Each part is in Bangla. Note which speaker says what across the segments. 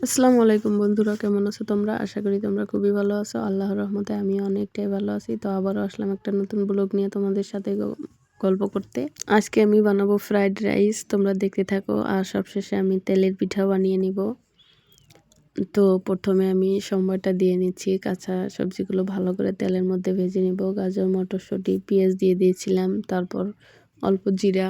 Speaker 1: আসসালামু আলাইকুম বন্ধুরা, কেমন আছো তোমরা? আশা করি তোমরা খুবই ভালো আছো। আল্লাহর রহমতে আমি অনেকটাই ভালো আছি। তো আবারও আসলাম একটা নতুন ব্লগ নিয়ে তোমাদের সাথে গল্প করতে। আজকে আমি বানাবো ফ্রাইড রাইস, তোমরা দেখতে থাকো। আর সবশেষে আমি তেলের পিঠা বানিয়ে নিব। তো প্রথমে আমি সম্বারটা দিয়ে নিচ্ছি। কাঁচা সবজিগুলো ভালো করে তেলের মধ্যে ভেজে নিব। গাজর, মটরশুঁটি, পেঁয়াজ দিয়ে দিয়েছিলাম। তারপর অল্প জিরা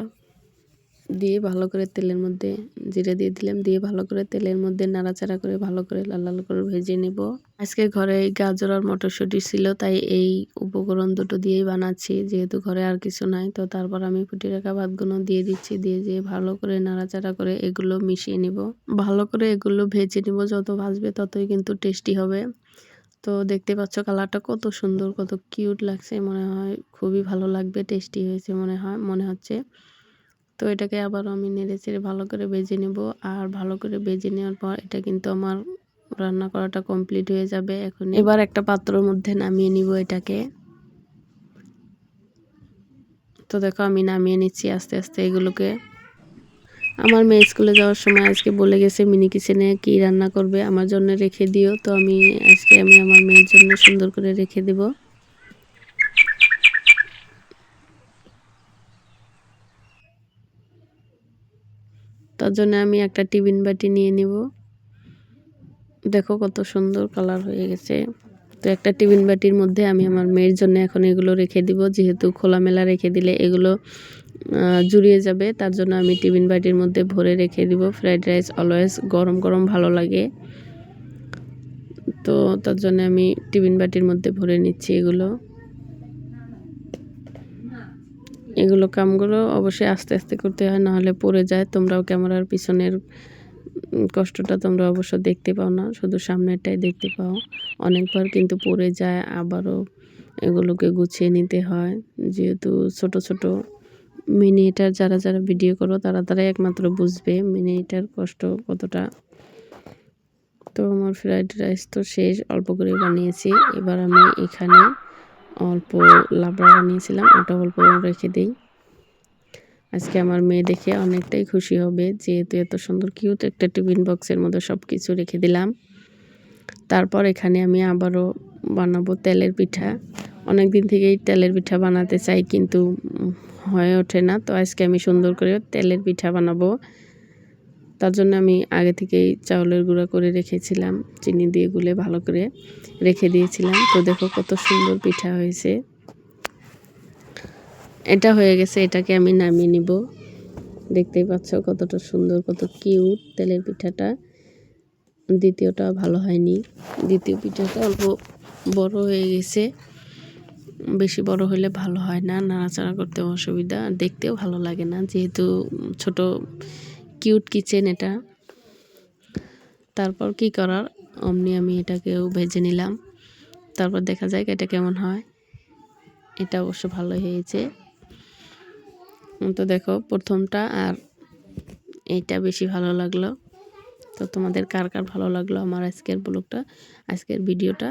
Speaker 1: দিয়ে ভালো করে তেলের মধ্যে জিরা দিয়ে দিলাম, দিয়ে ভালো করে তেলের মধ্যে নাড়াচাড়া করে ভালো করে লাল লাল করে ভেজে নেব। আজকে ঘরে গাজর আর মটরশুঁটি ছিল, তাই এই উপকরণ দুটো দিয়েই বানাচ্ছি, যেহেতু ঘরে আর কিছু নাই। তো তারপর আমি ফুটিয়ে রাখা ভাতগুলো দিয়ে দিচ্ছি, দিয়ে ভালো করে নাড়াচাড়া করে এগুলো মিশিয়ে নিব। ভালো করে এগুলো ভেজে নিব, যত ভাজবে ততই কিন্তু টেস্টি হবে। তো দেখতে পাচ্ছ কালারটা কত সুন্দর, কত কিউট লাগছে। মনে হয় খুবই ভালো লাগবে, টেস্টি হয়েছে মনে হচ্ছে। তো এটাকে আবার আমি নেড়েচেড়ে ভালো করে ভেজে নেব। আর ভালো করে ভেজে নেওয়ার পর এটা কিন্তু আমার রান্না করাটা কমপ্লিট হয়ে যাবে। এখন এবার একটা পাত্রের মধ্যে নামিয়ে নিব এটাকে। তো দেখো আমি নামিয়ে নিচ্ছি আস্তে আস্তে এগুলোকে। আমার মেয়ে স্কুলে যাওয়ার সময় আজকে বলে গেছে মিনি কিচেনে কি রান্না করবে আমার জন্য রেখে দিও। তো আজকে আমি আমার মেয়ের জন্য সুন্দর করে রেখে দেব। তার জন্য আমি একটা টিফিন বাটি নিয়ে নিব। দেখো কত সুন্দর কালার হয়ে গেছে। তো একটা টিফিন বাটির মধ্যে আমি আমার মেয়ের জন্য এখন এগুলো রেখে দিব, যেহেতু খোলামেলা রেখে দিলে এগুলো জুড়িয়ে যাবে। তার জন্য আমি টিফিন বাটির মধ্যে ভরে রেখে দিব। ফ্রাইড রাইস অলওয়েজ গরম গরম ভালো লাগে। তো তার জন্য আমি টিফিন বাটির মধ্যে ভরে নিচ্ছি এগুলো কামগুলো অবশ্যই আস্তে আস্তে করতে হয়, নাহলে পড়ে যায়। তোমরাও ক্যামেরার পিছনের কষ্টটা তোমরা অবশ্য দেখতে পাও না, শুধু সামনেরটাই দেখতে পাও। অনেকবার কিন্তু পড়ে যায়, আবারও এগুলোকে গুছিয়ে নিতে হয়। যেহেতু ছোট ছোট মিনি এটার যারা যারা ভিডিও করো তারাই একমাত্র বুঝবে মিনি এটার কষ্ট কতটা। তো আমার ফ্রাইড রাইস তো শেষ, অল্প করে বানিয়েছি। এবার আমি এখানে অল্প লাবড়া বানিয়েছিলাম, ওটা অল্প রেখে দিই। আজকে আমার মেয়ে দেখে অনেকটাই খুশি হবে, যেহেতু এত সুন্দর কিউট একটা টিফিন বক্সের মধ্যে সব কিছু রেখে দিলাম। তারপর এখানে আমি আবারও বানাবো তেলের পিঠা। অনেক দিন থেকেই তেলের পিঠা বানাতে চাই, কিন্তু হয়ে ওঠে না। তো আজকে আমি সুন্দর করে তেলের পিঠা বানাবো। তার জন্য আমি আগে থেকেই চাউলের গুঁড়া করে রেখেছিলাম, চিনি দিয়ে গুলে ভালো করে রেখে দিয়েছিলাম। তো দেখো কত সুন্দর পিঠা হয়েছে। এটা হয়ে গেছে, এটাকে আমি নামিয়ে নিব। দেখতেই পাচ্ছ কতটা সুন্দর, কত কিউট তেলের পিঠাটা। দ্বিতীয়টা ভালো হয়নি, দ্বিতীয় পিঠাটা অল্প বড় হয়ে গেছে। বেশি বড় হলে ভালো হয় না, নাড়াচাড়া করতে অসুবিধা, দেখতেও ভালো লাগে না, যেহেতু ছোট কিউট কিচেন এটা। তারপর কি করার, অমনি আমি এটাকেও ভেজে নিলাম। তারপর দেখা যায় এটা কেমন হয়। এটা অবশ্য ভালো হয়েছে। তো দেখো প্রথমটা আর এইটা বেশি ভালো লাগলো। তো তোমাদের কার কার ভালো লাগলো আমার আজকের ভিডিওটা,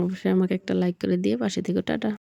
Speaker 1: অবশ্যই আমাকে একটা লাইক করে দিয়ে পাশে থেকে টাটা।